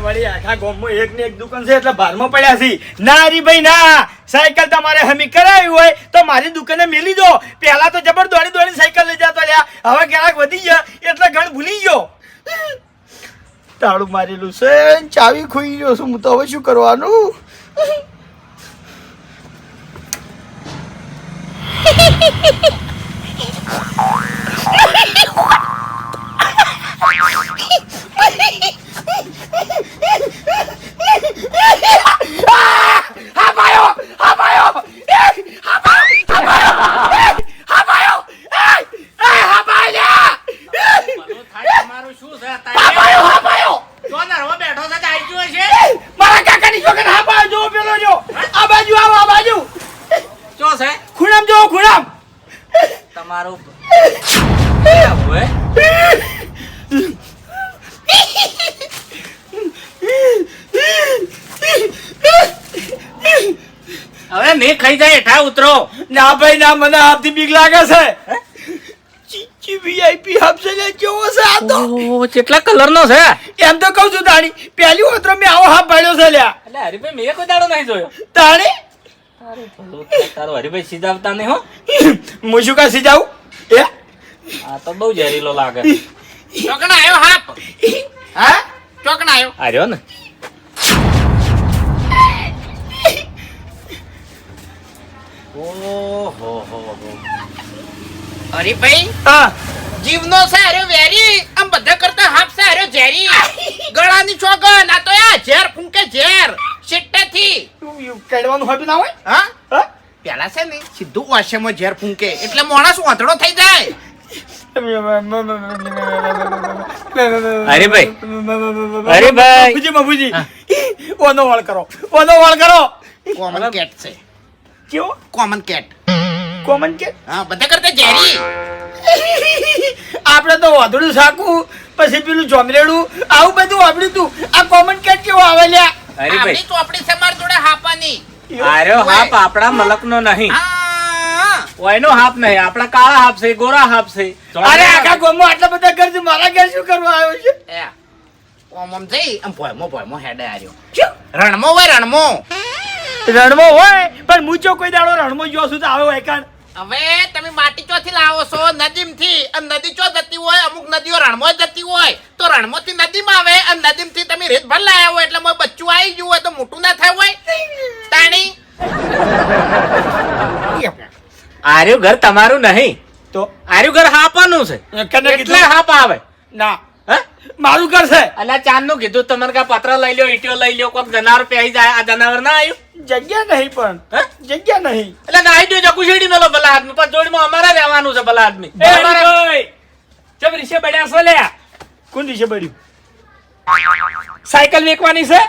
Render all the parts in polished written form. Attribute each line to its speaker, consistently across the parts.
Speaker 1: વળી આખા ગામમાં એક ને એક દુકાન છે એટલે ભારમાં પડ્યા છે. ના હરીભાઈ ના, સાયકલ તમારે હમી કરાવી હોય તો મારી દુકાને મેલી દો. પહેલા તો જબર દોડી દોડી સાયકલ લઈ જતો લ્યા, હવે ગ્રાહક વધી ગયા એટલે ઘણ ભૂલી ગયો. તાળું મારેલું છે, ચાવી ખોઈ ગયો છું હું તો. હવે શું કરવાનું?
Speaker 2: તમારું હવે નહીં ખાઈ જાય હેઠા ઉતરો.
Speaker 1: ના ભાઈ ના, મને આપથી બીક લાગે છે. ચીચી વીઆઈપી આપશે લે, કેવો છે આ તો?
Speaker 2: ઓ કેટલા કલર નો છે?
Speaker 1: એમ તો કહું છું તાણી, પહેલી વખત મેં આવો હાફ પાડ્યો છે લ્યા.
Speaker 2: એટલે હરીભાઈ મેં કોઈ દાડો નહીં જોયો.
Speaker 1: તાણી
Speaker 2: તારો હરીભાઈ સીધાવતા નહીં હો.
Speaker 1: હું શું કા સીજાવું? એ
Speaker 2: આ તો બહુ ઝેરીલો લાગે.
Speaker 3: ચોકણા આવ્યો હાપ.
Speaker 1: હા
Speaker 3: ચોકણા આવ્યો.
Speaker 2: આર્યો ને
Speaker 3: અરે ભાઈ
Speaker 1: હા
Speaker 3: જીવનો છે અરે વેરી, આમ બધા કરતા હાફ છે અરે ઝેરી. ગળાની ચોગન આ તો યા ઝેર ફૂંકે ઝેર શેટ્ટાથી.
Speaker 1: કડવાનું હતું ના હોય?
Speaker 3: હા
Speaker 1: હા
Speaker 3: પેલા છે ને સીધું વાશેમાં ઝેર ફૂંકે એટલે માણસ વાંધડો થઈ જાય.
Speaker 2: હરીભાઈ હરીભાઈ
Speaker 1: બાપુજી બાપુજી ઓનો વાળ કરો, ઓનો વાળ કરો.
Speaker 3: કોમન કેટ છે,
Speaker 1: કેવો
Speaker 3: કોમન કેટ.
Speaker 1: કોમન કે
Speaker 3: હા બધા કરતા ઝેરી.
Speaker 1: આપણે તો વાદળું સાકું પછી પેલું જોમરેડું આવું બધું વાપર્યું તું. આ કોમન કેટ કેવો આવે લ્યા?
Speaker 2: હરીભાઈ
Speaker 3: આપણી ચોપડી છે માર જોડે હાપાની.
Speaker 2: આર્યો હાપ આપણા મલક નો નહીં.
Speaker 3: હા
Speaker 2: ઓયનો હાપ નહીં, આપણા કાળા હાપ છે, ગોરા હાપ છે.
Speaker 1: અરે આખા ગામમાં આટલા બધા ઘર છે, મારા ઘર શું કરવા આવ્યો છે?
Speaker 3: એ ઓમ જઈ આમ ભોયમો હેડે આર્યો. રણમો હોય રણમો.
Speaker 1: રણમો હોય પણ મૂચો કોઈ દાડો રણમો જો શું તો આવે હોય કાન.
Speaker 3: હવે તમે માટી ચોથી લાવો છો નદીમથી, અને નદી ચો જતી હોય, અમુક નદીઓ રણમો જતી હોય તો રણમોથી નદીમાં આવે, અને નદીમથી તમે રેત ભર લાયા હોય એટલે મોય બચ્ચું આવી ગયું હોય તો મોટું ના થાય હોય તાણી.
Speaker 2: આર્યું ઘર તમારું નહીં,
Speaker 1: તો
Speaker 2: આર્યું ઘર હાપાનું છે.
Speaker 1: કને
Speaker 2: એટલે
Speaker 1: કીધું?
Speaker 2: હાપ આવે.
Speaker 1: ના
Speaker 2: હે
Speaker 1: મારું ઘર છે.
Speaker 2: અલ્યા ચાંદ નું કીધું તમારે કા પત્ર લઈ લ્યો, ઈટીઓ લઈ લ્યો, કોઈક જનાવર પહેરી જાય. આ જનાવર ના આવ્યું?
Speaker 1: જગ્યા નહીં પણ
Speaker 2: હે?
Speaker 1: જગ્યા નહીં.
Speaker 2: એટલે નાઈ દેજો કુશેડી મેલો ભલા આદમી, પણ જોડમાં અમારે રહેવાનું છે ભલા આદમી.
Speaker 4: ચમ રીશે બડ્યા છો લે?
Speaker 1: કોણ દિશે બળ્યું?
Speaker 4: સાયકલ વેચવાની છે?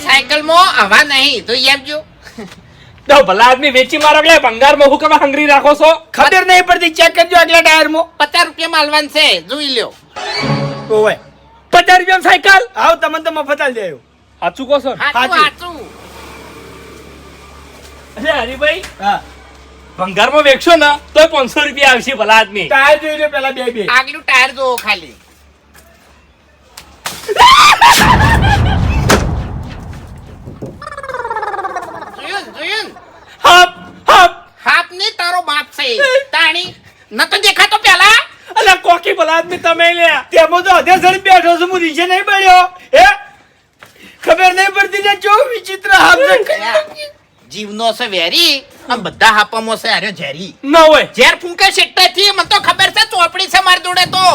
Speaker 3: સાયકલમાં હવા નહીં તો આવજો.
Speaker 4: તો ભલા આદમી વેચી મારો એટલે ભંગારમાં હું કમાં હંગરી રાખો છો?
Speaker 1: ખબર નહીં પડતી, ચેક કરજો આગલા ટાયરમાં.
Speaker 3: 50 રૂપિયા માલવાન છે, જોઈ લ્યો.
Speaker 1: ઓય
Speaker 4: 50 રૂપિયા સાયકલ?
Speaker 1: આવ તમને તો મફત આલી દેયો.
Speaker 4: સાચું કહો છો ને?
Speaker 3: હાચું
Speaker 1: હાચું.
Speaker 3: હાચું.
Speaker 4: અરે હરીભાઈ
Speaker 1: હા
Speaker 4: ભંગારમાં વેચશો ને તો 500 રૂપિયા આવશે ભલા આદમી.
Speaker 1: ટાયર જોઈ લો પેલા બે
Speaker 3: આગલું ટાયર જોવો ખાલી. જોયું?
Speaker 4: હાપ હાપ
Speaker 3: હાથ ની તારો બાપ છે તાણી ન તો દેખાતો પેલા.
Speaker 4: અલ્યા કોકી ભલા આદમી તમે લે.
Speaker 1: તેમાં તો અધે સડી બેઠો છું, હું નીચે નહીં પડ્યો. હે ખબર નહીં પડતી ને કેવું વિચિત્ર હાફ છે.
Speaker 3: જીવનો છે વેરી, આ બધા હાપામાં છે અરે ઝેરી.
Speaker 4: ના હોય
Speaker 3: ઝેર ફૂંકે શેટ્ટાથી મને તો ખબર છે, ચોપડી છે મારી જોડે તો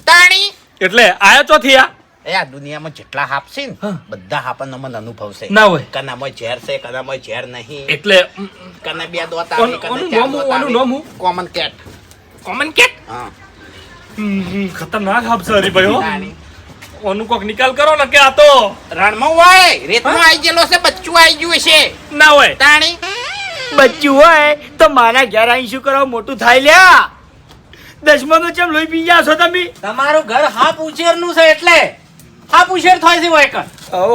Speaker 3: તાણી.
Speaker 4: એટલે આયા તો થયા
Speaker 3: એ આ દુનિયામાં જેટલા હાપ છે ને બધા હાપાનો મને અનુભવ છે.
Speaker 4: ના હોય.
Speaker 3: કનામાં ઝેર છે, કનામાં ઝેર નહીં.
Speaker 4: એટલે
Speaker 3: કને બે દોત આવે, કને
Speaker 4: ઓનું
Speaker 3: ચાર
Speaker 4: નામ
Speaker 3: દોત
Speaker 4: ઓનું
Speaker 3: આવે.
Speaker 4: નામ હું?
Speaker 3: Common cat.
Speaker 4: કોમન કેટ
Speaker 3: હા
Speaker 4: ખતરનાક હાપ છે હરીભાઈ હો.
Speaker 3: તાણી.
Speaker 4: ઓનું કોક નિકાલ કરો ને કે આ તો
Speaker 3: રણમાં હોય રેતમાં આવી ગયેલો છે, બચ્ચું આવી ગયું છે
Speaker 4: ના હોય.
Speaker 3: તાણી.
Speaker 1: બચ્ચું હોય તો મારા ઘેર આઈ શું કરવા મોટું થાય લ્યા? 10માનું ચમ લોહી પી ગયા છો તમે?
Speaker 2: તમારું ઘર હાપ ઉછેરનું છે એટલે હાપ ઉછેર થાય છે વાયકણ.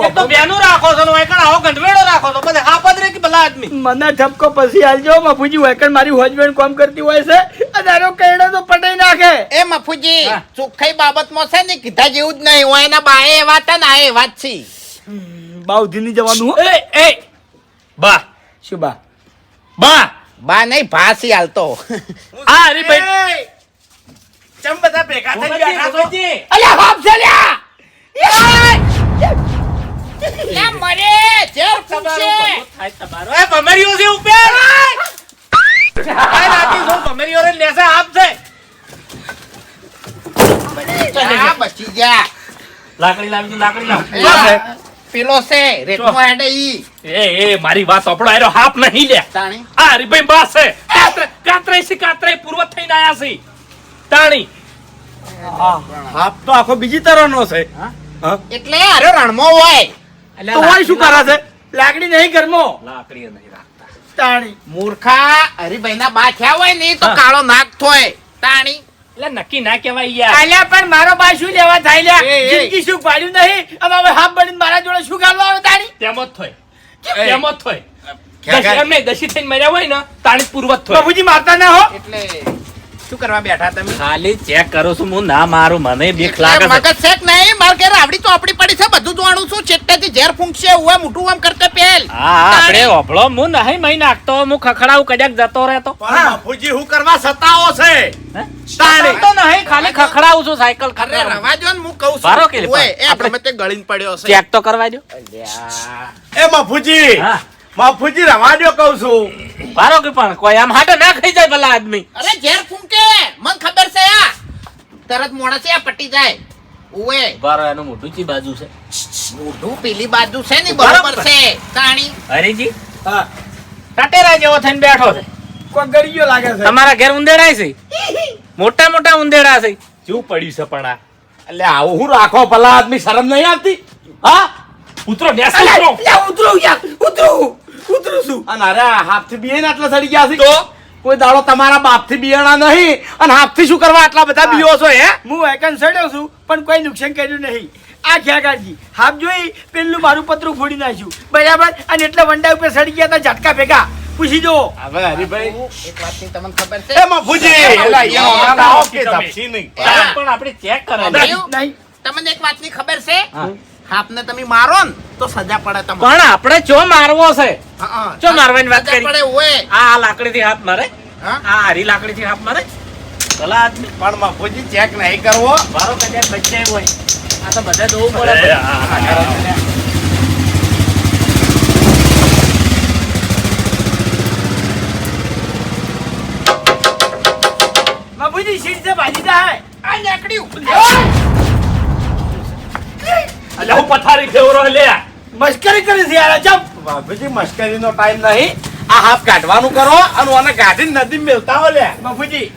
Speaker 2: એક તો બેનું રાખો છો ને વાયકણ આવો ગંધવેડો રાખો છો. બધે હાપ જ રે કે ભલા આદમી.
Speaker 1: મને ઠપકો પછી આલજો મફુજી વેકણ મારી હોજબેન કામ કરતી હોય છે અને આનો કઈડો તો પટાઈ નાખે.
Speaker 3: એ મફુજી
Speaker 2: હા.
Speaker 3: ચોખ્ખાઈ બાબતમાં છે ને કીધા જેવું જ નહીં હોય એના બાએ એવા હતા ને આ એવા જ છે.
Speaker 1: બાઉધી ની જવાનું હો.
Speaker 2: એ બા
Speaker 1: શું બા?
Speaker 2: બા
Speaker 3: બા નહીં ભાસી હાલતો.
Speaker 2: આ હરીભાઈ
Speaker 1: ચમ બધા ભેગા થઈ બેઠા છો?
Speaker 2: ભગવતજી.
Speaker 3: અલ્યા હાફ છે લ્યા. લ્યા મરે ઝેર ફૂંકશે.
Speaker 2: થાય તમારો. એ ભમરીઓ છે ઉપર. આ રાતી જો ભમરીઓ રે લેસે આપ છે.
Speaker 3: આ બચી જા.
Speaker 2: લાકડી લાવજો લાકડી લાવ.
Speaker 3: અલ્યા, પેલો છે રેતનો હેડે ઈ
Speaker 4: એ મારી વાત આપણો આયરો હાપ નહીં લે.
Speaker 3: તાણી
Speaker 4: આ હરીભાઈ બા છે. કાતરે પૂર્વ થઈને આયા છે. તાણી
Speaker 1: હાપ તો આખો બીજી તરહનો છે. હા?
Speaker 3: એટલે અરે રણમો હોય.
Speaker 1: તો હોય શું કરે છે? લાકડી નહીં ઘરમાં.
Speaker 4: લાકડી નહીં રાખતા.
Speaker 1: તાણી
Speaker 3: મૂર્ખા હરીભાઈના બા થયા હોય ને તો
Speaker 4: હા.
Speaker 3: કાળો નાક થોય. તાણી
Speaker 4: એટલે નક્કી ના કહેવાય યાર.
Speaker 1: આલ્યા પણ મારો બા શું લેવા થાય લ્યા?
Speaker 3: એ, એ.
Speaker 1: જિંદગી શું પાડ્યું નહીં અને હવે હાફ બનીને મારા જોડે શું ગાલવા આવે તાણી?
Speaker 4: તેમ જ થોય.
Speaker 3: એ.
Speaker 4: તેમ જ થોય.
Speaker 3: ખ્યાલ.
Speaker 4: એમ નહીં, દશી થઈને મર્યા હોય ને તાણી પૂર્વ જ થોય.
Speaker 1: બાપુજી મારતા ના હો.
Speaker 3: એટલે શું કરવા બેઠા તમે?
Speaker 2: ખાલી ચેક કરું છું હું ના મારું મને બીક
Speaker 3: એટલે
Speaker 2: લાગે છે.
Speaker 3: મગજ છે કે નહીં? માર ઘેર આવડી ચોપડી પડી છે, બધું જાણું છું. ચેટ્ટેથી ઝેર ફૂંકશે ઉવે મોઢું આમ કરતે પહેલ.
Speaker 2: હા આપણે ઓભળો હું નહીં મહી નાખતો હું ખખડાવું કદાચ જતો રહેતો.
Speaker 1: પણ બાપુજી હું કરવા સતાવો છે?
Speaker 2: હે? તો નહીં ખાલી ખખડાવું છું સાયકલ
Speaker 3: અરે
Speaker 2: ખખડાવું.
Speaker 3: રવા જો ને હું કહું
Speaker 2: બારો
Speaker 3: છું.
Speaker 2: કે
Speaker 3: ઉવે, એ
Speaker 2: આપણે-
Speaker 3: ગમે તે ગળીને પડ્યો છે.
Speaker 2: ચેક તો કરવા દો.
Speaker 3: અલ્યા.
Speaker 1: એ બાપુજી
Speaker 2: હા
Speaker 1: બાપુજી રવા દો કહું છું.
Speaker 2: બારો કે પણ કોઈ આમ હાટે ના ખાઈ જાય ભલા આદમી.
Speaker 3: અરે ઝેર ફૂંકે મને ખબર છે આ તરત મોણસે આ પટી જાય. ઉવે
Speaker 2: બારો એનું મોઢું ચી બાજુ છે.
Speaker 3: મોઢું પેલી બાજુ છે ને
Speaker 2: બરાબર
Speaker 3: બરોબર છે. તાણી
Speaker 2: હરીજી
Speaker 1: હા
Speaker 2: ટટેરા જેવો થઈને બેઠો છે.
Speaker 1: કોઈ ગળીયો લાગે છે.
Speaker 2: તમારા ઘેર ઉંદેડા છે મોટા મોટા ઉંદેડા છે.
Speaker 4: શું પડ્યું છે પણ આ?
Speaker 1: એટલે આવું હું રાખો ભલા આદમી શરમ નહીં આવતી? હા
Speaker 4: ઉતરો નેસા
Speaker 1: અલ્યા,
Speaker 4: ઉતરો.
Speaker 1: અલ્યા, ઉતરું યાર, ઉતરું છું. અને અરે હાથથી બિયાને આટલા સડી ગયા છે? કોઈ દાડો તમારા બાપથી બિયાણા નહીં અને હાથથી શું કરવા આટલા બધા બીઓ છો હે? હું એકન સડ્યો છું પણ કોઈ નુકસાન કર્યું નહીં. આ ખ્યાકાજી હાફ જોઈ પેલું મારું પતરું ફોડી નાખ્યું બરાબર અને એટલે વંડા ઉપર સડી ગયા હતા ઝટકા ભેગા. પૂછી જો હવે હરીભાઈ.
Speaker 3: એક વાતની તમને ખબર છે?
Speaker 1: એ મફુજી એલા એ હમણાં આવો કે ધપસી નહીં.
Speaker 2: તારે પણ આપણે ચેક કરાવી.
Speaker 3: નહીં.
Speaker 1: નહીં
Speaker 3: તમને એક વાતની ખબર છે?
Speaker 2: હા.
Speaker 3: હાપને તમે મારો ને તો સજા પડે તમને.
Speaker 2: પણ આપણે ચો મારવો છે.
Speaker 3: હા, હા.
Speaker 2: ચો મારવાની વાત
Speaker 3: સજા
Speaker 2: કરી.
Speaker 3: પડે ઉવે.
Speaker 2: આ લાકડીથી હાથ મારે.
Speaker 3: હા?
Speaker 2: આ હારી લાકડીથી હાથ મારે. ભલા આદમી
Speaker 1: પણ મફુજી ચેક નહીં કરવો.
Speaker 2: બારો કદાચ બચ્ચાય હોય. આ તો બધા જોવું
Speaker 4: અરે,
Speaker 2: પડે.
Speaker 4: આ.
Speaker 1: મફુજી સીટ से भाजी જાય.
Speaker 3: આ નીકળ્યું.
Speaker 4: અલ્યા હું પથારી ફેવરો લે.
Speaker 1: મસ્કરી કરી છે યાર. ચમ બાપુજી મસ્કરીનો ટાઈમ નહીં. આ હાફ કાઢવાનું કરો અને ઓને કાઢીને નદી મેલતા હો લે. બાપુજી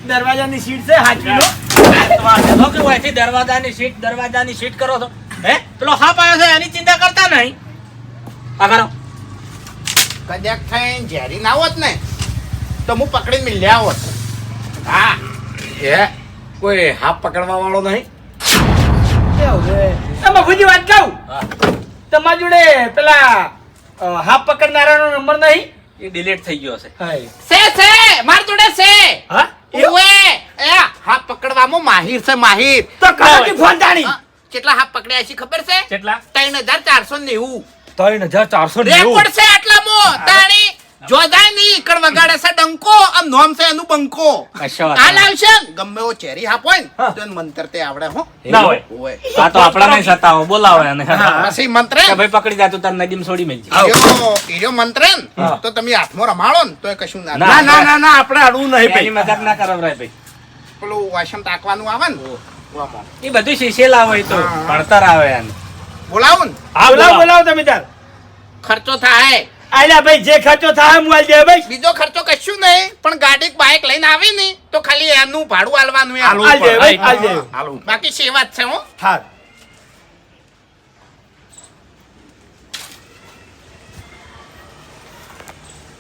Speaker 1: દરવાજાની સીટ છે હાચવીનો.
Speaker 2: વાંધો કે હોયથી દરવાજાની સીટ કરો છો. હે પેલો હાપ આવ્યો છે એની ચિંતા કરતા નહીં. આ કરો.
Speaker 3: કદાચ થઈને ઝેરી ના હોત ને તો હું પકડીને મિલ્યા હોત. હા
Speaker 1: એ કોઈ હાફ પકડવા વાળો નહીં. બાપુજી વાત કહું તમારી જોડે પેલા હાફ પકડનારાનો નંબર નહીં?
Speaker 2: એ ડિલીટ થઈ ગયો છે.
Speaker 3: છે માર જોડે છે.
Speaker 1: હા
Speaker 3: ઉવે એ હાથ પકડવામાં માહિર છે માહિર.
Speaker 1: તો કરાતી ફોન તાણી.
Speaker 3: હા, કેટલા હાથ પકડ્યા છે ખબર છે?
Speaker 4: કેટલા?
Speaker 3: 3490.
Speaker 4: 3490.
Speaker 3: રેકોર્ડ છે આટલામાં. તાણી જોદાય નહીં ઈકડ વગાડે છે ડંકો અને નોમ છે એનું બંકો.
Speaker 2: કશો વાંધો
Speaker 3: હાલ
Speaker 2: નહીં.
Speaker 3: આવશે ને, ગમે એવો ચેરી હાપ હોય ને તો એને મંતર તે આવડે હો.
Speaker 4: ના હોય.
Speaker 3: ઉવે.
Speaker 2: આ તો આપણા નહીં સતાવો બોલાવો એને.
Speaker 3: પછી મંત્રે
Speaker 2: કે ભાઈ પકડી જા તું તાર નદીમ છોડી મેલજે.
Speaker 3: ઈર્યો મંત્રે ને
Speaker 4: હા.
Speaker 3: તો તમે હાથમાં રમાડો ને તો એ કશું ના
Speaker 2: ના,
Speaker 3: થાય.
Speaker 1: ના ના ના આપણે અડવું નહીં
Speaker 2: એની
Speaker 1: ભાઈ.
Speaker 2: મજાક ના કરો ભાઈ.
Speaker 3: પેલું વાસણ તાકવાનું આવે ને ઓમાં.
Speaker 2: એ બધું શીશેલા હોય તો
Speaker 3: હા.
Speaker 2: ભણતર આવે એને.
Speaker 3: બોલાવું ને
Speaker 4: હા
Speaker 1: બોલાવો
Speaker 4: બોલાવો.
Speaker 1: બોલાવો તમે તાર.
Speaker 3: ખર્ચો થાય.
Speaker 1: આલ્યા ભાઈ જે ખર્ચો થાય હું આલી દે ભાઈ.
Speaker 3: બીજો ખર્ચો કશું નહીં પણ ગાડી બાઇક લઈને આવી ને તો ખાલી એનું ભાડું આલવાનું એમ.
Speaker 1: આલી દે ભાઈ આલી દે.
Speaker 3: બાકી સેવા જ છે હો.
Speaker 1: હા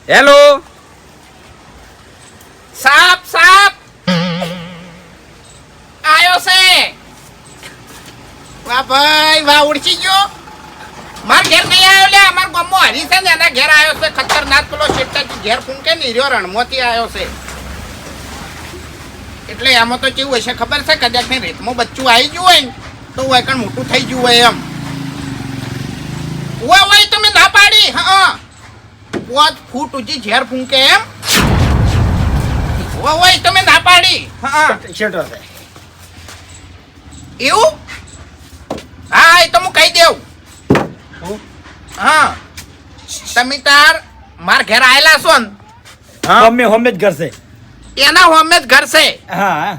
Speaker 2: હેલો
Speaker 3: સાપ સાપ આયો છે વાહ ભાઈ વાહ, ઉડકી ગયો. માર ઘેર નહીં આવ્યો લે, અમાર ગામમાં હરી છે ને એના ઘેર આવ્યો છે ખતરનાક. પેલો શેઠાજી ઘેર ફૂંકે ને રહ્યો રણમાંથી આવ્યો છે. એટલે એમાં તો કેવું હશે ખબર છે, કદાચ ને રેતમાં બચ્ચું આવી ગયું હોય ને તો હોય કણ મોટું થઈ ગયું હોય એમ. ઓય તમે ના પાડી. હા 5 ફૂટ ઊંચી ઝેર ફૂંકે એમ. ઓય તમે ના પાડી. હા
Speaker 1: શેઠો છે.
Speaker 3: એવું? હા એ તો હું કહી દેવું. હા તમે તાર માર ઘેર આયેલા છો ને,
Speaker 1: અમે હોમે જ ઘર છે.
Speaker 3: એના હોમે જ ઘર છે.
Speaker 1: હા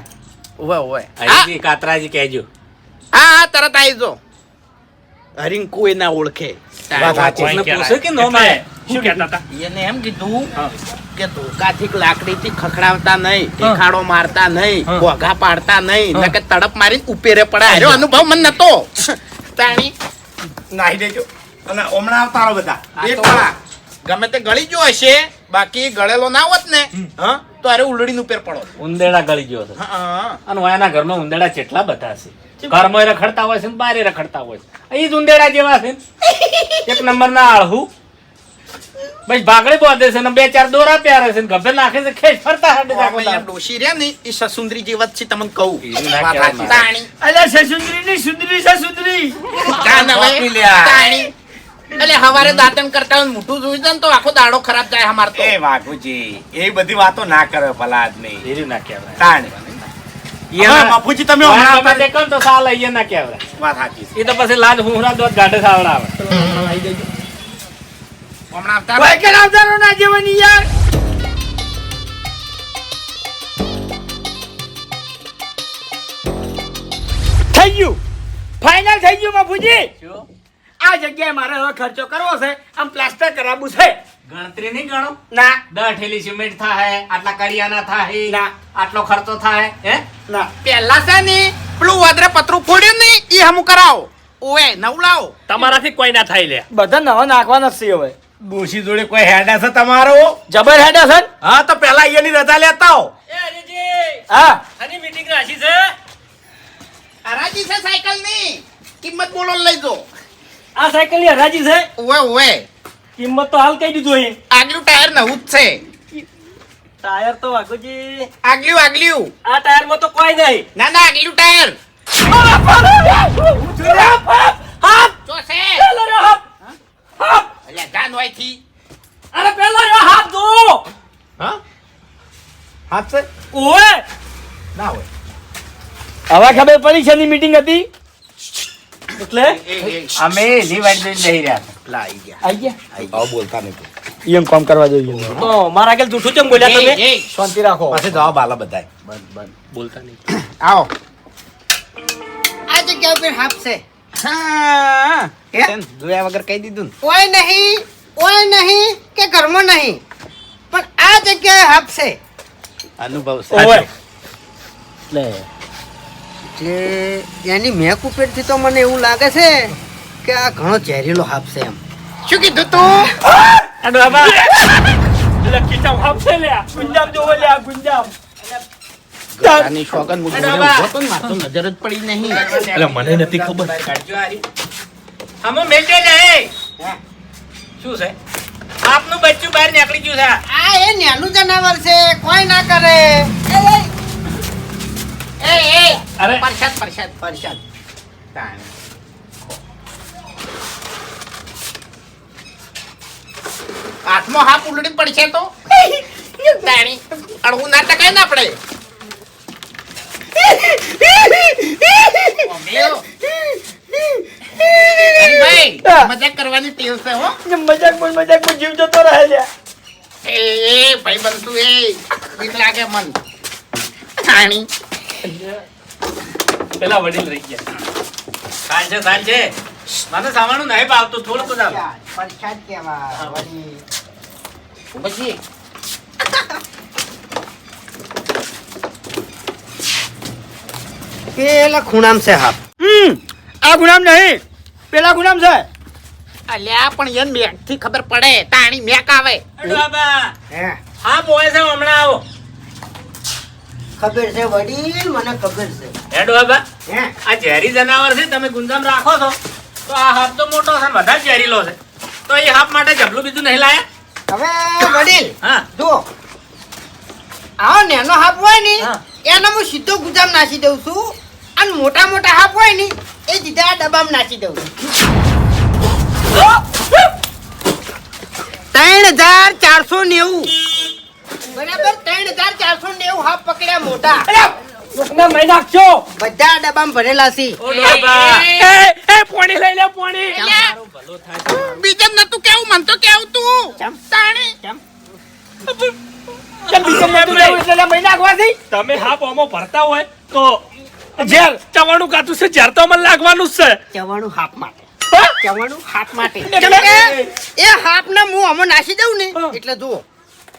Speaker 3: ઓય
Speaker 2: હરીજી કાતરાજી કહેજો.
Speaker 3: હા તરત આવી જો. હરિંગ કોઈ ના ઓળખે.
Speaker 1: વાત સાચી.
Speaker 2: કોઈને પૂછ્યું કે નો મારે?
Speaker 4: શું કહેતા હતા?
Speaker 3: એને એમ કીધું કે ધોકાથી લાકડીથી ખખડાવતા નહીં, ટેખાડો મારતા નહીં, ઘોઘા પાડતા નહીં, નકે તડપ મારીને ઉપેરે પડે. આર્યો અનુભવ મને નતો. તાણી
Speaker 1: નાહી દેજો અને હમણાં આવતા રહો બધા.
Speaker 3: આ તો ગમે તે ગળી ગયો હશે, બાકી ગળેલો ના હોત ને હા તો અરે ઉલડીને ઉપર પડો.
Speaker 2: ઉંદેડા ગળી ગયો હતો.
Speaker 3: હા
Speaker 2: અને ઓયાના ઘરમાં ઉંદેડા કેટલા બધા છે. ઘરમાં રખડતા હોય છે ને બારે રખડતા હોય છે. એ જ ઉંદેડા જેવા છે. એક નંબરના આળહુ બસ ભાગડે બોધે છે ને 2-4 દોરા પ્યારે છે ને ગભે નાખે છે, ખેંચ ફરતા હાડે
Speaker 3: અહીંયા ડોશી રે ને એ સસુંદરી જેવા જ છે તમને કહું.
Speaker 2: એનું ના
Speaker 3: વાત
Speaker 2: કહેવાય.
Speaker 3: સાચી. તાણી
Speaker 1: અલ્યા સસુંદરી ની સુંદરી સસુંદરી.
Speaker 3: કાન હવે.
Speaker 2: વાપરી લ્યા.
Speaker 3: તાણી એટલે હવારે દાંતણ કરતા હોય ને મોઢું જોઈ જાય ને તો આખો દાડો ખરાબ જાય અમાર તો.
Speaker 1: એ વાઘુજી એ બધી વાતો ના કરે ભલા આદમી.
Speaker 2: એનું ના કહેવાય.
Speaker 1: તાણ
Speaker 2: એના-
Speaker 1: બાપુજી તમે
Speaker 2: ઓયા
Speaker 1: હમણાં
Speaker 2: ગમે તે કહો ને તો સાલ એ ના કહેવાય.
Speaker 1: વાત સાચી છે.
Speaker 2: એ તો પછી લાજ હુંહરા દોત ગાઢે સાવડાવે.
Speaker 3: હમણાં આવતા
Speaker 1: કોઈ કે આવતારો ના જેવાની યાર. થઈ ગયું ફાઇનલ થઈ ગયું બાપુજી. આ જગ્યાએ મારે હવે ખર્ચો કરવો છે, આમ પ્લાસ્ટર કરાવવું છે.
Speaker 2: ગણતરી નહીં ગણો.
Speaker 1: ના
Speaker 2: 10 ઠેલી સિમેન્ટ થાય, આટલા કડિયાના થાય,
Speaker 1: ના.
Speaker 2: આટલો ખર્ચો થાય. હે
Speaker 1: ના
Speaker 3: પહેલા છે ને પેલું વાદરે પતરું ફોડ્યું ને એ હમું કરાવો. ઓએ નવલાવો.
Speaker 4: તમારાથી કોઈ ના થાય લે.
Speaker 1: બધા નવા નાખવાના જ છે હવે.
Speaker 5: ડોશી જોડે કોઈ હેડા છે તમારો?
Speaker 1: જબર હેડા છે ને?
Speaker 5: હા તો પેલા અહીંયાની રજા લેતા આવો.
Speaker 1: હા
Speaker 4: આની મીટિંગ રાખી છે.
Speaker 3: હરાજી છે સાયકલ ની કિંમત બોલો લઈ જો.
Speaker 1: આ સાયકલ ની હરાજી છે.
Speaker 3: ઓએ
Speaker 1: કિંમત તો હાલ કહી દીધું અહીં.
Speaker 3: આગલું ટાયર નવું જ છે.
Speaker 1: ટાયર તો વાઘુજી
Speaker 3: આગલું
Speaker 1: આ ટાયર માં તો કોઈ નહીં.
Speaker 3: ના ના આગલું ટાયર જો છે. અલ્યા જાન હોય થી.
Speaker 1: અરે પેલા હાથ ધો.
Speaker 5: હા હાથ છે
Speaker 1: ઓએ
Speaker 5: ના હોય.
Speaker 1: હવે ખબર પડી છે ની મીટિંગ હતી એટલે
Speaker 2: અમે એની વાટ જોઈને બેહી રહ્યા હતા.
Speaker 3: પેલા આઈ ગયા.
Speaker 1: આઈ ગયા
Speaker 5: આવો બોલતા નહીં
Speaker 1: એમ કામ કરવા જોઈએ. તો મારા આગળ જૂઠું કેમ બોલ્યા તમે?
Speaker 3: એ,
Speaker 1: શાંતિ રાખો.
Speaker 5: પાછે જવાબ આલા બધાય.
Speaker 4: બોલતા નહીં.
Speaker 3: આવો.
Speaker 6: આ જગ્યા ઉપર હાફ છે.
Speaker 3: હા
Speaker 6: હે?
Speaker 3: જોયા વગર કહી દીધું ને.
Speaker 6: ઓય નહીં કે ઘરમાં નહીં, પણ આ જગ્યાએ હાફ છે.
Speaker 3: અનુભવ
Speaker 1: ઓએ
Speaker 6: એટલે એની મેક ઉપરથી તો મને એવું લાગે છે કે આ ઘણો ઝેરીલો હાફ છે એમ.
Speaker 3: શું કીધું તું?
Speaker 1: અને બાબા એટલે કિતાબ આપશે લે ગુંજામ જોવો લે ગુંજામ.
Speaker 3: ગળાની શોગન હું જોડે ઊભો તો ને મારે તો નજર જ પડી નહીં.
Speaker 5: એટલે મને નથી ખબર.
Speaker 2: કાઢજો હારી. આમાં મેલજો લે. શું છે? આપનું બચ્ચું બહાર નીકળી ગયું છે.
Speaker 6: આ એ નાનું જનાવર છે, કોઈ ના કરે.
Speaker 3: એ
Speaker 4: અરે.
Speaker 3: પરસાદ તાણે. હાથમાં હાથ ઉલડી પડશે તો તાણી અડવું ના ટકાય ને આપણે. ભાઈ મજાક કરવાની ટેવ છે હો.
Speaker 1: મજાકમાં જીવ જતો રહે લે.
Speaker 3: એ ભાઈ બનતું એ બીક લાગે મન. તાણી
Speaker 4: પેલા વડીલ રહી ગયા.
Speaker 2: સાંજે મને સામાનું નહીં ભાવતું, થોડું બધા
Speaker 6: પરસાદ કહેવાય. વળી.
Speaker 3: પછી
Speaker 6: પેલા ખૂણામ છે હાફ.
Speaker 1: આ ગુનામ નહીં પેલા ગુનામ છે.
Speaker 3: અલ્યા પણ એન મેક થી ખબર પડે. તાણી મેક આવે.
Speaker 2: અડો બાબા.
Speaker 6: હે
Speaker 2: હા બોય છે હમણાં આવો.
Speaker 6: ખબર છે વડીલ, મને ખબર છે.
Speaker 2: હેડો બાબા.
Speaker 6: હે
Speaker 2: આ ઝેરી જનાવર છે તમે ગુંજામ રાખો છો તો આ હાપ તો મોટો છે ને વધારે ઝેરીલો છે તો એ હાપ માટે જબલું બીજું નહીં લાયા
Speaker 6: હવે વડીલ
Speaker 2: હા
Speaker 6: જુઓ આવો નેનો હાપ હોય ને
Speaker 2: હા.
Speaker 6: એને હું સીધો ગુજામ નાખી દઉં છું અને મોટા મોટા હાપ હોય ને એ સીધા આ ડબ્બામાં નાખી દઉં છું 3490 બરાબર 3490 હાપ પકડ્યા મોટા
Speaker 4: કોકને મહી નાખજો
Speaker 6: બધા ડબ્બામાં ભરેલા છે
Speaker 2: ઓ ડોબા
Speaker 4: એ પોણી લઈ લે પોણી
Speaker 3: બીજે નતું કેવું મન તો કેવું તું
Speaker 6: ચમ.
Speaker 3: તાણી
Speaker 4: તમે હા બોમો ભરતા હોય તો
Speaker 1: ઝેર
Speaker 4: ચવાણું કાતું છે જ્યારે તો મને લાગવાનું જ છે
Speaker 6: ચવાણું હાપ માટે ચવાણું હાપ માટે કેમ કે એ હાપને હું આમાં નાખી દઉં ને એટલે જુઓ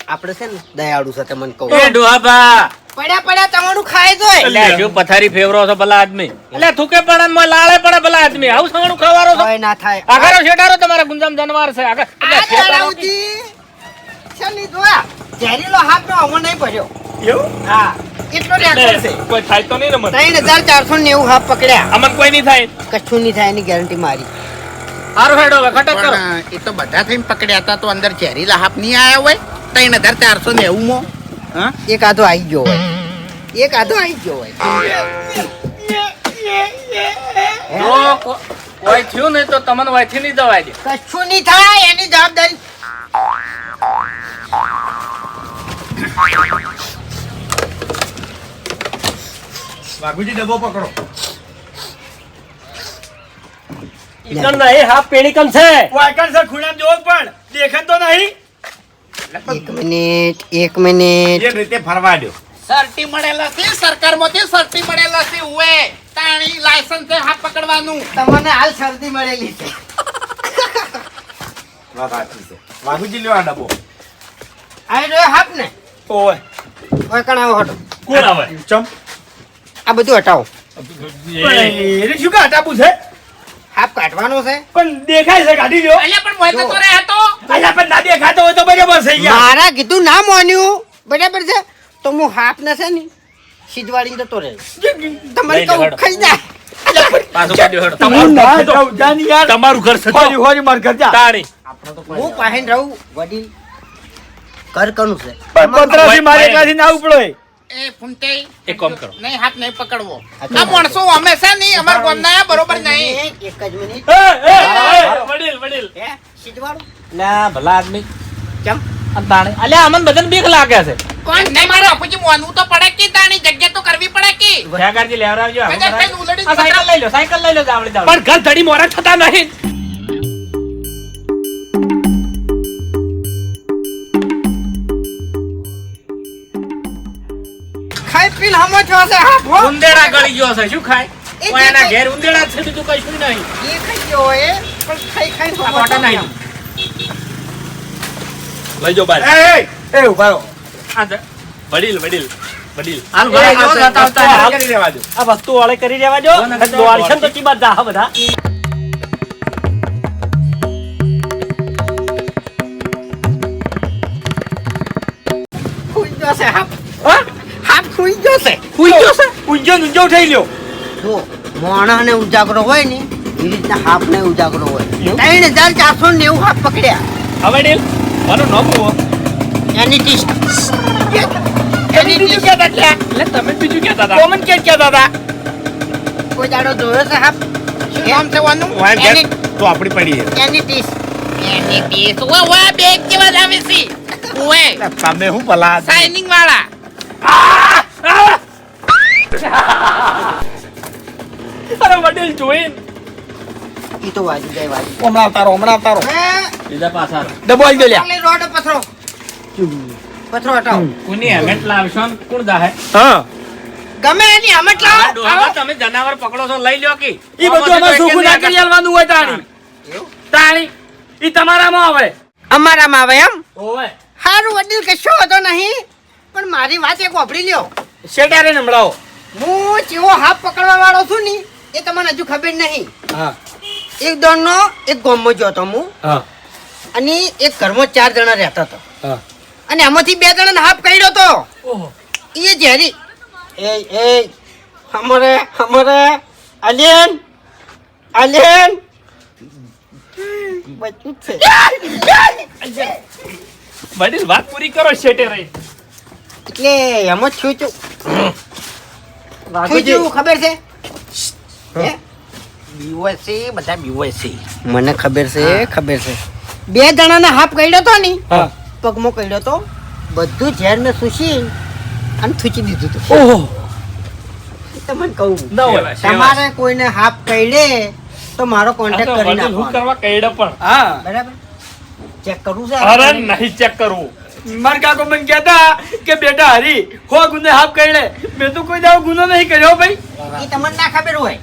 Speaker 6: આપણે છે ને દયાળુ છે તમને કહું
Speaker 2: એ ડોબા
Speaker 6: પડ્યા ચવાણું ખાય જોય
Speaker 2: એટલે હજુ પથારી ફેવરો છો ભલા આદમી એટલે થૂકે પડે ને લાળે પડે ભલા આદમી આવું સવાણું ખવારો છો
Speaker 6: હોય ના થાય
Speaker 2: આગારો શેટારો તમારા ગુંજામ જાનવર છે આગળ
Speaker 6: આ દયાળુજી છે ને જોયા ઝેરીલો હાપ નો આમાં નહીં ભર્યો
Speaker 1: એવું
Speaker 6: હા એટલો રેકોર્ડ છે
Speaker 4: કોઈ થાય તો નહીં ને મને
Speaker 6: 3490 હાપ પકડ્યા
Speaker 4: અમન કોઈ નહીં થાય
Speaker 6: કશું નહીં થાય એની ગેરંટી મારી
Speaker 2: હારું હેડો હવે ખટક કરો
Speaker 3: પણ એ તો બધા થઈને પકડ્યા હતા તો અંદર ઝેરીલા હાપ નહીં આયા હોય 3490 માં હા
Speaker 6: એક આધો આવી ગયો હોય એક આધો આવી ગયો હોય
Speaker 2: જો કોઈ થયું નહીં તો તમને વાયથી નહીં દવાય દે
Speaker 6: કશું નહીં થાય એની જવાબદારી
Speaker 1: વાઘુજી ડબ્બો પકડો
Speaker 4: ઈકણ નહીં હાફ પેણીકન છે
Speaker 1: વાયકણ સર ખૂણામાં જોવો પણ દેખાય તો નહીં
Speaker 6: એક મિનિટ
Speaker 5: એ રીતે ફરવા દો
Speaker 3: સર્ટી મળેલા છે સરકારમાંથી સર્ટી મળેલા છે ઉએ તાણી લાયસન્સ છે હાથ પકડવાનું
Speaker 6: તમને હાલ શરદી મળેલી છે
Speaker 5: વાત સાચી છે વાઘુજી લ્યો આ ડબ્બો
Speaker 6: આ રહ્યો હાપ ને
Speaker 1: ઓય
Speaker 6: ઓય કણાવો હટો
Speaker 4: કોણ આવે
Speaker 1: ચમ
Speaker 6: આ બધું હટાવો
Speaker 1: એને શું કા હટાવું છે
Speaker 6: હાપ કાઢવાનો છે
Speaker 1: પણ દેખાય છે કાઢી લ્યો
Speaker 3: અલ્યા પણ મોય તો રે હતો
Speaker 1: અલ્યા પણ ના દેખાતો હોય તો બરાબર થઈ ગયા
Speaker 6: મારા કીધું ના માન્યું બરાબર છે તો હું હાપ ને છે ને સીધવાડીને જતો રહે તમારે
Speaker 2: લઈ લો,
Speaker 6: કહું
Speaker 2: હેડો.
Speaker 6: ખાઈ જાય
Speaker 2: પાછું કાઢ્યો હેડો
Speaker 1: હું ના જાઉં, જાની યાર
Speaker 4: તમારું ઘર છે
Speaker 1: હોરી હોરી માર ઘર જા
Speaker 4: તાણી
Speaker 6: હું પાહેન રહું વડીલ કર કનું છે
Speaker 1: પણ પતરાથી મારે એકલાથી ના આવવું પડે
Speaker 3: એ ફૂમતે
Speaker 2: એક કામ કરો
Speaker 3: નહીં હાથ નહીં પકડવો આ માણસો હંમેશા નહીં અમાર ગોમના બરોબર નહીં
Speaker 6: એક જ મિનિટ
Speaker 4: વડીલ વડીલ
Speaker 6: હે સીધવાડું
Speaker 2: ના ભલા આદમી
Speaker 6: કેમ
Speaker 2: અને તાણે અલ્યા અમન બધાને બીક લાગે છે
Speaker 3: કોણ નહીં મારો બાપુજી મોનવું તો પડે કે તાણી જગ્યા તો કરવી પડે કે
Speaker 2: ભયાગારજી લેવરાવજો આ
Speaker 3: કદાચ કઈ ઉલડી જ
Speaker 2: સાયકલ લઈ લો જાવડી જાવડી
Speaker 4: પણ ઘર ધડી મોરા થતા નહીં
Speaker 6: ખાઈ પીને હમો છો છે હાપ હો
Speaker 2: ઉંદેડા ગળી ગયો છે શું ખાય
Speaker 6: એ
Speaker 2: કોઈ એના
Speaker 6: જે
Speaker 2: ઘેર ઉંદેડા જ છે બીજું કશું નહીં
Speaker 6: એ ખાઈ ગયો હોય પણ ખાઈ ખાઈને
Speaker 2: આ
Speaker 6: હમો
Speaker 2: મોટા
Speaker 6: છો.
Speaker 2: નહીં
Speaker 4: લઈ જાઓ બાર
Speaker 1: એ ઉભા રહો
Speaker 4: આ વડીલ વડીલ વડીલ
Speaker 2: હાલ ભલા જો જતા આવતા
Speaker 5: કરી દેવા દો
Speaker 4: આ વસ્તુ વાળે કરી દેવા જો
Speaker 2: જો ને,
Speaker 4: દોડી છે ને તો ચીબા જા બધા
Speaker 6: ખુઈ ગયો છે હાપ
Speaker 1: હા
Speaker 6: હાપ ખુઈ ગયો છે
Speaker 1: ઊંઝો ઊંઝો થઈ લ્યો
Speaker 6: જો મોણાને ઉજાગરો હોય ને એ રીતના હાપને ઉજાગરો હોય 3490 હાપ પકડ્યા
Speaker 4: હવે વડીલ મારું નામ હું
Speaker 6: એની ટીસ્ટ
Speaker 1: એની બીજું કહેતા હતા
Speaker 4: એટલે તમે જ બીજું કહેતા હતા
Speaker 1: કોમન કે કહેતા હતા
Speaker 6: કોઈ દાડો જોયો છે હાપ
Speaker 3: શું નામ છે વાનું
Speaker 5: વાય ઘેર
Speaker 6: એની
Speaker 5: તો આપણી પડી છે
Speaker 6: એની ટીસ્ટ
Speaker 3: એની બેસ ઓય બેગ જેવા જ આવે છે ઓય
Speaker 5: તમે શું ભલા
Speaker 3: શાઇનિંગ વાળા
Speaker 4: અરે વડીલ જોઈને
Speaker 6: ઈ તો વાજી જાય વાજી
Speaker 1: હમણાં આવતારો
Speaker 2: બીજા પાછા
Speaker 1: ડબ્બો આવી ગયો લ્યા
Speaker 6: રોડ પથરો પથરો હટાવો
Speaker 2: કોની હેમેટ લાવશો ને કોણ દાહે
Speaker 1: હા
Speaker 6: ગમે એની હમટ
Speaker 2: આ
Speaker 6: લાવો
Speaker 2: ડોહા તમે જનાવર પકડો છો લઈ લ્યો કે
Speaker 1: ઈ બધું અમારે સુખું ના કરી આલવાનું હોય તાણી ઈ તમારામાં આવે
Speaker 6: અમારામાં આવે એમ
Speaker 1: ઓવે
Speaker 6: હારું વડીલ કશો હતો નહીં પણ મારી વાત એક વાપરી લ્યો
Speaker 1: શેટારે નમળાવો
Speaker 6: હું ચેવો હાફ પકડવા વાળો છું ને એ તમને હજુ ખબર નહીં
Speaker 1: હા
Speaker 6: એક દોડનો એક ગામમાં ગયો હતો હું
Speaker 1: હા
Speaker 6: અને એક ઘરમાં 4 જણા રહેતા હતા
Speaker 1: હા
Speaker 6: અને આમાંથી 2 જણાને હાફ કર્યો હતો એ ઝેરી એ અમારે અલિયન બચ્ચું જ છે
Speaker 4: વડીલ વાત પૂરી કરો શેઠે રહી.
Speaker 6: એટલે એમ જ છું ખબર છે હે? BOC બધા BOC મને ખબર છે બે જણાના હાફ કઈડ્યો તો ની પગમાં કઈડ્યો તો બધું ઝેર મેં સુશી અને થૂચી દીધું હતું.
Speaker 4: ઓહો
Speaker 6: તમને કહું
Speaker 4: ન હોય
Speaker 6: તમારે કોઈને હાફ કઈડે તો મારો કોન્ટેક્ટ કરી
Speaker 4: વડીલ હું
Speaker 6: નાખવાનો
Speaker 4: કરવા કઈડે પણ
Speaker 1: હા
Speaker 6: બરાબર ચેક કરવું છે
Speaker 4: અરે નહીં ચેક કરવું.
Speaker 1: માર કાકો મને કહેતા કે બેટા હરી હો ગુને હાફ કરી લે મેં તો કોઈ દાવ ગુનો નહીં કર્યો ભાઈ
Speaker 6: એ તમને ના ખબર હોય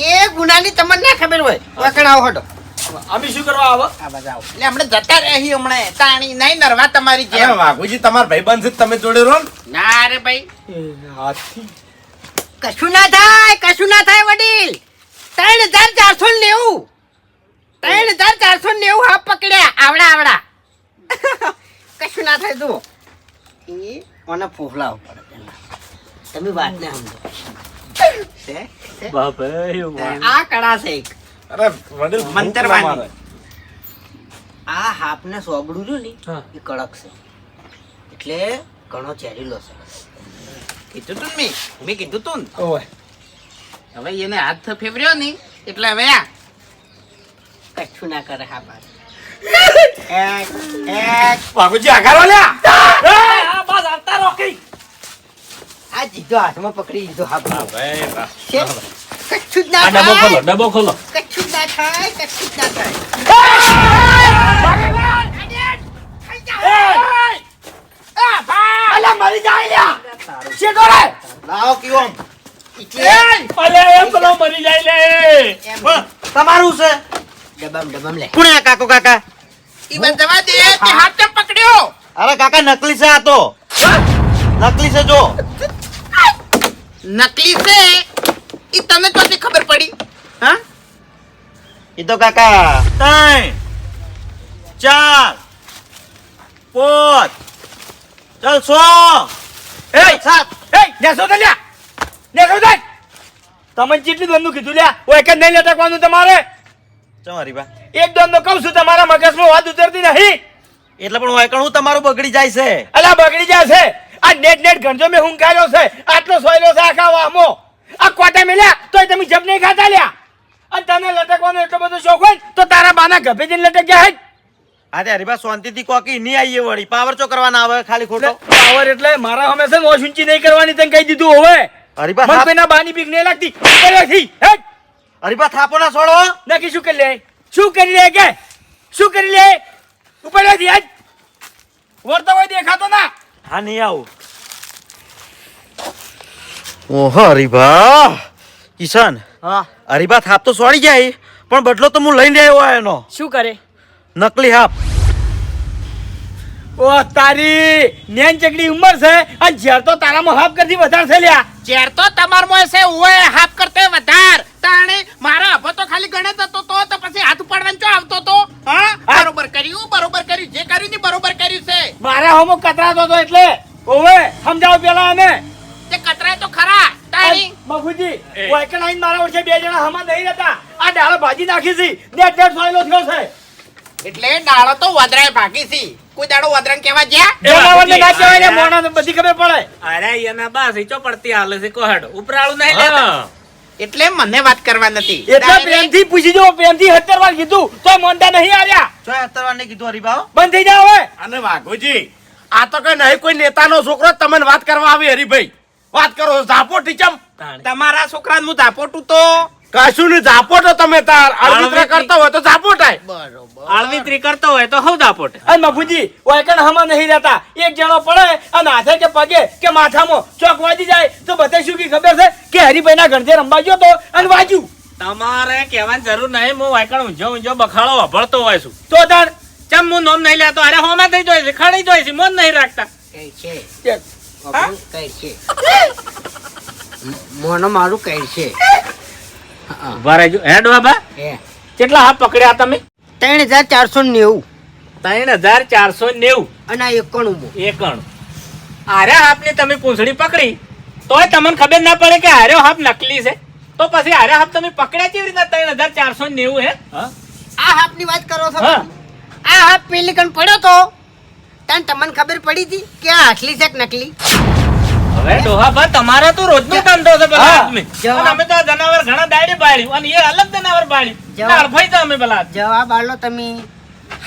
Speaker 6: એ ગુનાની તમને ના ખબર હોય વખણ આવો હટો
Speaker 1: અમે શું કરવા આવો
Speaker 6: આ બાજુ આવો
Speaker 3: એટલે હમણાં જતા રહી હમણાં તાણી નહીં નરવા તમારી જેમ.
Speaker 5: અરે વાઘુજી તમારા ભાઈબંધ છે તમે જોડે રહો ને.
Speaker 3: ના રે ભાઈ
Speaker 1: હાથી
Speaker 6: કશું ના થાય વડીલ 3490 હાફ પકડ્યા આવડા કશું ના થાય તું એ મને ફોફલાવ પડે પેલા. તમે વાત ને સમજો છે? આ કળા છે એક.
Speaker 5: અરે વડીલ
Speaker 3: મંતરવાની.
Speaker 6: આ હાફ ને સોગડું જો ને
Speaker 4: હા.
Speaker 6: એ કડક છે એટલે ઘણો ચેરીલો છે.
Speaker 3: કીધું તું ને મેં કીધું તું ને.
Speaker 1: ઓય
Speaker 3: હવે એને હાથ ફેવર્યો ને એટલે હવે આ
Speaker 6: કશું ના કરે હા બાર
Speaker 5: વાઘુજી આઘારો લ્યા
Speaker 4: આ બસ આવતા રોકી.
Speaker 6: આ જીધો હાથમાં પકડી દીધો હા બાર
Speaker 5: ભાઈ વાહ.
Speaker 6: છે કશું જ ના
Speaker 2: આ ડબ્બો ખોલો
Speaker 6: થાય
Speaker 2: ડબ્બો ખોલો.
Speaker 6: કશું જ ના થાય
Speaker 1: અલા મરી જાય લ્યા શેટો રે
Speaker 5: લાવો કીઓમ
Speaker 4: અલે એમ પેલો મરી જાય લે.
Speaker 5: તમારું છે
Speaker 6: ડબમ લે
Speaker 5: કોણ આ કાકો કાકા
Speaker 3: ઈ બસ જવા દે તે હાથ કેમ પકડ્યો
Speaker 5: અરે કાકા નકલી છે આ તો નકલી છે જો
Speaker 3: નકલી છે ઈ તને ચોથી ખબર પડી હા
Speaker 5: એ તો કાકા 3 4 5 ચાલ 100
Speaker 1: એ સાત એ નેસો દે લ્યા નેસો દે તમને જેટલી દોનનું કીધું લ્યા ઓય કે નહીં લટકવાનું તમારે
Speaker 5: તમારી બા
Speaker 1: એક દોનનો કહું છું તમારા મગજમાં વાત ઉતરતી નહીં
Speaker 5: એટલે પણ વાયકણ હું તમારું બગડી જાય છે
Speaker 1: અલા બગડી જશે આ નેટ ગંજો મેં હું કાઢ્યો છે આટલો સોયલો છે આખા વામો આ કોટા મેલ્યા તોય તમે જબ નહીં ખાતા લ્યા અને તને લટકવાનો એટલો બધો શોખ હોય તો તારા બાના ગભે જઈને લટક ગયા હે
Speaker 5: હા તે હરીબા શાંતિથી કોકી નહીં આવીએ વળી પાવર ચો કરવાના આવે ખાલી ખોટો
Speaker 1: પાવર એટલે મારા હંમેશા નોશ ઊંચી નહીં કરવાની તને કહી દીધું હવે
Speaker 5: હરીબા
Speaker 1: મને કોઈના બાની બીક નહીં લાગતી ઉપરથી હેટ
Speaker 5: હરીબા થાપો ના છોડો
Speaker 1: નક્કી શું કરી લે શું કરી લે કે શું કરી લે ઉપરથી હેટ વર્તો હોય દેખાતો ના
Speaker 5: હા નહીં આવું ઓહો હરીબા કિશન
Speaker 6: હા
Speaker 5: હરીબા થાપ તો છોડી જાય પણ બદલો તો હું લઈને આવ્યો એનો
Speaker 6: શું કરે
Speaker 5: નકલી હાપ
Speaker 1: ઓ તારી નેન ચકડી ઉંમર છે અને ઝેર તો તારામાં હાફ કરતી વધારે છે લ્યા
Speaker 3: ઝેર તો તમારમાં છે ઓય હાફ કરતે વધાર તાણે મારા હભો તો ખાલી ગણે જતો તો પછી હાથ ઉપાડવાનો ચો આવતો તો હા બરોબર કર્યું જે કર્યું ને બરોબર કર્યું છે
Speaker 1: મારા હોમો કતરાતો તો એટલે ઓવે સમજાવો પેલા અમે
Speaker 3: તે કતરાય તો ખરા તાણી
Speaker 1: બાપુજી વાયકણ આઈને મારા વર્ષે બે જણા હમા નહીં રહેતા આ ડાળો ભાજી નાખી છે નેટ સોયલો થયો છે
Speaker 3: એટલે ડાળો તો વદરાય ભાગી છે કોઈ દાડો વદરાને કહેવા જ્યાં
Speaker 1: જનાવરને ના કહેવાય ને મોણાને બધી ખબર પડે
Speaker 2: અરે એના બસ ઈચો પડતી હાલે છે કોહડ ઉપરાળું નહીં લેતા.
Speaker 3: એટલે મને વાત કરવા નથી
Speaker 1: એટલે પ્રેમથી પૂછી જો પ્રેમથી 70 વાર કીધું તો મોંડા નહીં આવ્યા
Speaker 5: જો અત્તરવાર ને કીધું હરીબા
Speaker 1: બંધ થઈ જાવ હવે
Speaker 5: અને વાઘોજી આ તો કઈ નહીં કોઈ નેતાનો છોકરો તમને વાત કરવા આવે હરીભાઈ વાત કરો ઝાપોટી ચમ
Speaker 3: તમારા છોકરાને હું ઝાપોટું તો
Speaker 5: કશું ને ઝાપોટો તમે તાર અળવિતરા કરતા હોય તો ઝાપોટાય
Speaker 3: બરોબર
Speaker 2: આળવીતરી કરતો હોય તો હવ દાપોટ.
Speaker 1: અને બાપુજી વાયકણ હમા નહીં રહેતા એક જણો પડે અને હાથે કે પગે કે માથામાં ચોક વાજી જાય તો બધે શું કી ખબર છે કે હરિભાઈના ગણધે રંબા ગયો તો અને વાજ્યું
Speaker 2: તમારે કહેવાની જરૂર નહીં. હું વાયકણ ઊંઝો બખાડો વાપરતો હોય છું.
Speaker 1: તો તાર
Speaker 2: ચમ હું નોમ નહીં લેતો. અરે હોમાં થઈ જાય છે ખડી જાય છે મન નહીં રાખતા.
Speaker 6: કઈ છે કઈ છે મોનો મારું કઈ છે
Speaker 2: ઉભા રહેજો. હેડ બાબા
Speaker 6: હે
Speaker 2: કેટલા હાથ પકડ્યા તમે?
Speaker 6: 3490
Speaker 2: 3490
Speaker 6: અને આ 91
Speaker 2: એકણ. આરે હાથની તમે પૂંછડી પકડી તોય તમને ખબર ના પડે કે હાર્યો હાફ નકલી છે તો પછી હાર્યો હાફ તમે પકડ્યા કેવી રીતના 3490 હે
Speaker 6: આ હાફની વાત કરો છો
Speaker 2: હા.
Speaker 6: આ હાફ પેલી કણ પડ્યો તો તને તમને ખબર પડી હતી કે આ અસલી છે કે નકલી
Speaker 2: હવે ડોહા બા તમારો તો રોજનો ધંધો છે પેલા
Speaker 6: હા.
Speaker 2: આદમી
Speaker 6: જવાબ.
Speaker 2: અને અમે તો આ જનાવર ઘણા દાડે પાડ્યું અને એ અલગ જનાવર પાડ્યું
Speaker 6: જવાબ.
Speaker 2: અડફાઈ તો અમે પેલા
Speaker 6: જવાબ આલો તમે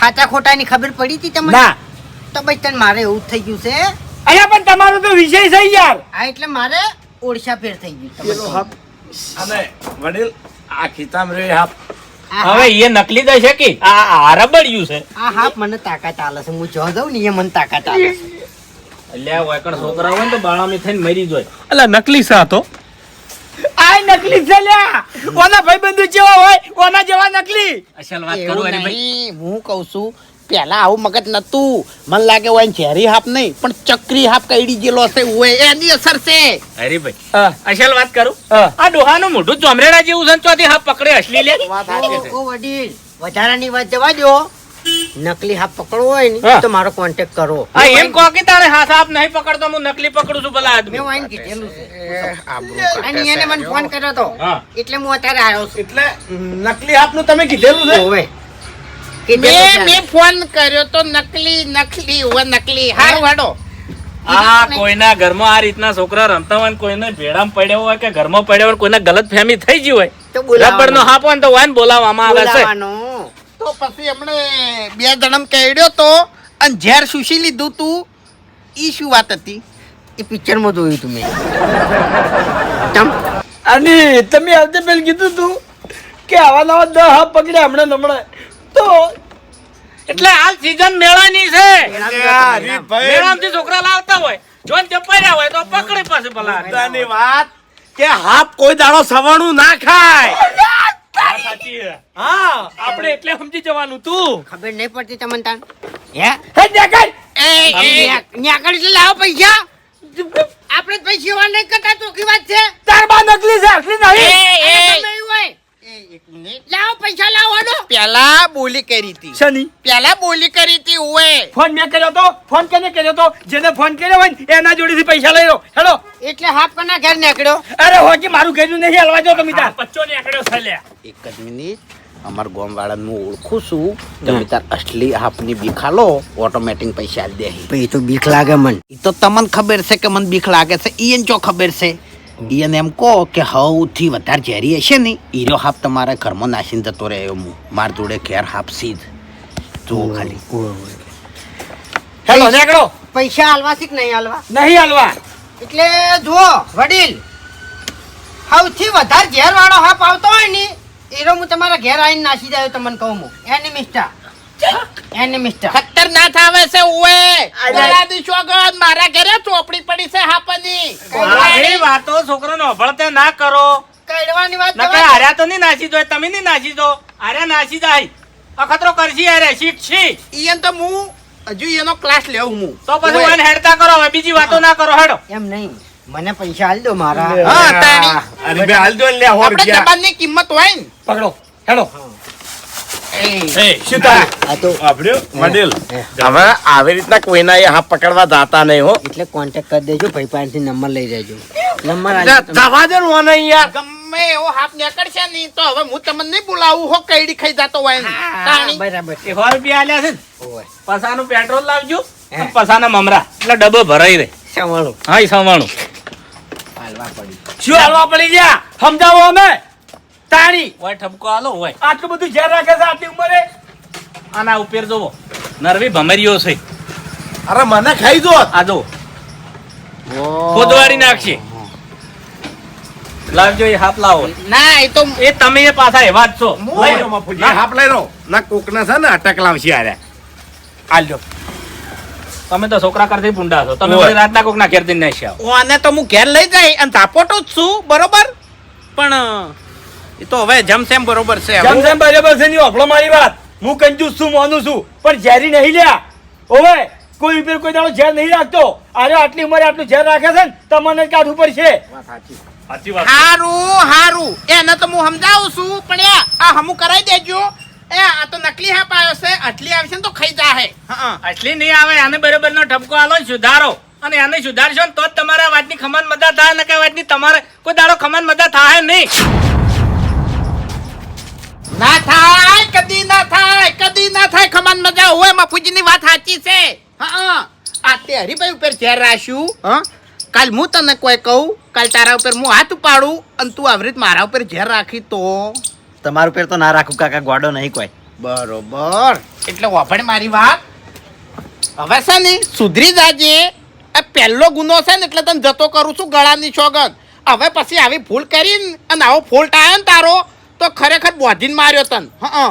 Speaker 6: સાચા ખોટાની ખબર પડી હતી તમને
Speaker 1: ના
Speaker 6: તો ભાઈ તને મારે એવું જ થઈ ગયું છે
Speaker 1: અહીંયા પણ તમારો તો વિષય છે યાર.
Speaker 6: આ એટલે મારે ઓડિશા ફેર થઈ ગયું તમને કહું.
Speaker 5: અને વડીલ આ ખીચામાં રહ્યો હાફ
Speaker 6: આ
Speaker 2: હવે એ નકલી તો છે કે આ રબડ્યું છે
Speaker 6: આ હાફ મને તાકાત આલે છે હું જો દઉં ને એ મને તાકાત આલે છે
Speaker 2: એટલે વાયકણ છોકરા હોય ને તો બાળામી થઈને મરી જાય
Speaker 4: એટલે નકલી છે આ તો
Speaker 1: આ નકલી છે લ્યા. ઓના ભાઈબંધો જેવા હોય ઓના જેવા નકલી.
Speaker 2: અસલ વાત
Speaker 3: એવું
Speaker 2: કરું હરીભાઈ
Speaker 3: નહીં, હું કહું છું પેલા આવું મગજ નતું મને લાગે હોય ઝેરી હાપ નહીં પણ ચક્રી હાપ કઈડી જેલો હશે હોય એની અસર છે
Speaker 2: હરીભાઈ
Speaker 1: હા.
Speaker 2: અસલ વાત કરું
Speaker 1: હા.
Speaker 2: આ ડોહાનું મોઢું ચોમરેડા જેવું છે ને ચોથી હાફ પકડે અસલી લે
Speaker 6: ઓ વડીલ વધારાની વાત જવા દો નકલી હાફ પકડવો હોય ને
Speaker 2: હા.
Speaker 6: તો મારો કોન્ટેક્ટ કરો
Speaker 2: હા એમ કહો કે તારે હાથ હાફ નહીં પકડતો હું નકલી પકડું છું પેલા આદમી
Speaker 6: મેં વાઈન કીધેલું છે અને એને મને ફોન કર્યો તો
Speaker 2: હા.
Speaker 6: એટલે હું અત્યારે આવ્યો છું
Speaker 5: એટલે નકલી હાફનું તમે કીધેલું છે
Speaker 6: ઓવે
Speaker 3: મેં ફોન કર્યો તો નકલી નકલી હોય નકલી હારું વાડો
Speaker 2: આ કોઈના ઘરમાં આ રીતના છોકરા રમતા હોય ને કોઈને ભેડામાં પડ્યો હોય કે ઘરમાં પડ્યો હોય કોઈને ગલત ફેમી થઈ ગઈ હોય
Speaker 6: તો
Speaker 2: રબડનો હાફ હોય ને તો વાન બોલાવવામાં આવે છે
Speaker 6: બોલાવાનો
Speaker 3: તો પછી હમણે 2 જણમ કઈડ્યો તો અને ઝેર સુશી લીધું તું ઈ શું વાત હતી
Speaker 6: એ પિક્ચર માં જોયું તું મેં તમ
Speaker 1: અને તમે આવતે પેલ કીધું તું કે આવા નવા 10 હાફ પકડ્યા હમણાં તો
Speaker 2: એટલે હાલ સીઝન મેળાની છે
Speaker 5: હરીભાઈ
Speaker 2: મેળામાંથી છોકરા લાવતા હોય જોન ચપાડ્યા હોય તો પકડે પાછું પેલા
Speaker 5: મુદ્દાની વાત કે હાફ કોઈ દાડો સવાણું ના ખાય
Speaker 2: સાચી છે.
Speaker 5: હા
Speaker 2: આપણે એટલે સમજી જવાનું તું
Speaker 6: ખબર નહીં પડતી તમને તાન હે
Speaker 1: હે દેખાય.
Speaker 6: ન્યાકળ એટલે લાવો પૈસા આપણે જ પૈસા વાર નહીં કરતા તો કી વાત છે
Speaker 1: તાર બા નકલી છે અસલી નહીં.
Speaker 6: અને ગમે એવું હોય લાવો પૈસા લાવો હડો
Speaker 3: પેલા બોલી કરી હતી
Speaker 1: શની
Speaker 3: પેલા બોલી કરી હતી હોય
Speaker 1: ફોન મેં કર્યો તો ફોન કેને કર્યો તો જેને ફોન કર્યો હોય ને એના જોડેથી પૈસા લઈ લો હેડો.
Speaker 6: એટલે હાફ કના ઘેર નીકળ્યો
Speaker 1: અરે હોજી મારું ઘેરું નહીં હલવા જો તમે તાર.
Speaker 2: બચ્ચો ને આકડ્યો છે લ્યા.
Speaker 3: એક જ મિનિટ અમાર ગામ વાળાને હું ઓળખું છું તમે તાર અસલી હાફની બીખાલો ઓટોમેટિક પૈસા આલી દે
Speaker 6: ભાઈ તો બીક લાગે મન
Speaker 3: ઈ તો તમને ખબર છે કે મને બીક લાગે છે ઈયન ચો ખબર છે ઈયન એમ કહો કે સૌથી વધારે ઝેરી હશે ને ઈરો હાફ તમારે ઘરમાં નાસીને જતો રહ્યો હું માર જોડે ઘેર હાફ સીધ જો ખાલી
Speaker 1: હેલો નીકળો.
Speaker 6: પૈસા હાલવા છે કે નહીં હાલવા
Speaker 1: નહીં હલવા.
Speaker 6: એટલે જુઓ વડીલ સૌથી વધારે ઝેર વાળો હાફ આવતો હોય ને એરો હું તમારા ઘેર આવીને નાસી જાય તમને કહું હું એનિમિસ્ટા
Speaker 3: ખતરનાક આવે છે ઓએ ગળાની સોગંદ મારા ઘરે ચોપડી પડી છે હાપની
Speaker 2: આવી વાતો છોકરાને અભળતે ના કરો
Speaker 6: કઈડવાની વાત
Speaker 2: નકર હાર્યા તો નહીં નાસી દો તમે નહીં નાસી દો હાર્યા નાસી જાય અખતરો કરશી હારે શીખશી
Speaker 3: ઈયન તો હું હજુ એનો ક્લાસ લેવું હું
Speaker 2: તો પછી વાન હેડતા કરો હવે બીજી વાતો ના કરો હેડો
Speaker 6: એમ નહીં મને પૈસા હાલ દો મારા
Speaker 3: હા તાણી
Speaker 5: હરીભાઈ હાલ દો ને લે હોર
Speaker 3: આપણે
Speaker 5: ગયા
Speaker 3: જબાનની કિંમત હોય ને
Speaker 1: પકડો હેડો.
Speaker 5: શું તારે
Speaker 6: આ તો
Speaker 5: આભર્યું વડીલ હવે આવી રીતના કોઈના એ હાફ પકડવા જાતા નહીં હો
Speaker 6: એટલે કોન્ટેક્ટ કરી દેજો ભાઈ પાસેથી નંબર લઈ લેજો નંબર
Speaker 5: જવા દે ને ઓને યાર
Speaker 3: ગમે એવો હાફ નીકળશે નહીં તો હવે હું તમને નહીં બોલાવું હો કઈડી ખાઈ જતો હોય ને તાણી
Speaker 6: બરાબર
Speaker 2: એ 100 રૂપિયા આલ્યા છે ને
Speaker 6: ઓય
Speaker 2: પસાનું પેટ્રોલ લાવજો અને પસાના મમરા એટલે ડબ્બો ભરાઈ રહે
Speaker 6: સવાળું
Speaker 2: હા ઈ સવાણું
Speaker 6: હાલવા પડી
Speaker 1: શું હલવા પડી ગયા સમજાવો અમે તાણી
Speaker 2: હોય ઠપકો આલો હોય
Speaker 1: આટલું બધું ઝેર રાખે છે આટલી ઉંમરે.
Speaker 2: આના ઉપર જોવો નરવી ભમરીઓ છે
Speaker 5: અરે મને ખાઈ જો
Speaker 2: આ જો ખોદવાડી નાખશે લાવજો એ હાથ લાવો
Speaker 3: ના એ તો
Speaker 2: એ તમે એ પાછા એવા જ છો
Speaker 5: લઈ લો મફુજી હાફ લઈ લો ના કોકના છે ને અટક લાવશે આરે
Speaker 1: આલ્યો.
Speaker 2: તમે તો છોકરા કરતી પૂંડા છો તમે
Speaker 5: ઓય.
Speaker 2: વળી રાતના કોક ના ઘેર દઈને નાખી આવો
Speaker 3: ઓને તો હું ઘેર લઈ જાય અને ઝાપોટો જ છું બરોબર પણ એ તો હવે જમસેમ બરોબર છે
Speaker 1: જેમ જેમ બરાબર છે ની ઓફળો મારી વાત હું કંજૂસ છું મોનું છું પણ ઝેરી નહીં લ્યા. ઓવે કોઈ ઉપર કોઈ દાડો ઝેર નહીં રાખતો. અરે આટલી ઉંમરે આટલું ઝેર રાખે છે ને તમને કાઢવું પડશે.
Speaker 2: સાચી વાત
Speaker 3: હારું એને તો હું સમજાવું છું પણ આ હમું કરાઈ દેજો આ તો નકલી હાપ આવ્યો છે આટલી આવશે ને તો ખાઈ જાહે હા
Speaker 2: આટલી નહીં આવે આને બરોબર નો ઠપકો આલો ને સુધારો અને એને સુધારશો ને તો જ તમારા વાતની ખમાન મદા થાય ને કઈ વાતની તમારે કોઈ દાડો ખમાન મદા થાય નહીં.
Speaker 3: ના થાય, કદી ના થાય, કદી ના થાય. ખમાન મજા હોય મફુજીની વાત સાચી છે. હા આ તે હરીભાઈ ઉપર ઝેર રાખ્યું. હા કાલ હું તને કોઈ કહું, કાલ તારા ઉપર હું હાથ ઉપાડું અને તું આવી રીત મારા ઉપર ઝેર રાખી તો
Speaker 1: તમારું પેર તો ના રાખું કાકા, ગોડો નહીં કોઈ.
Speaker 3: બરોબર. એટલે વાપણ મારી વાત. હવે છે ને સુધરી જાજે. આ પહેલો ગુનો છે ને એટલે તને જતો કરું છું ગળાની સોગંદ. હવે પછી આવી ભૂલ કરીને અને આવો ફોલ્ટ આવ્યો ને તારો તો ખરેખર બોધીને માર્યો તન. હા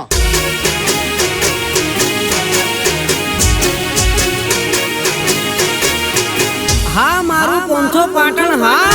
Speaker 6: હા મારું પોંથો પાટણ હા.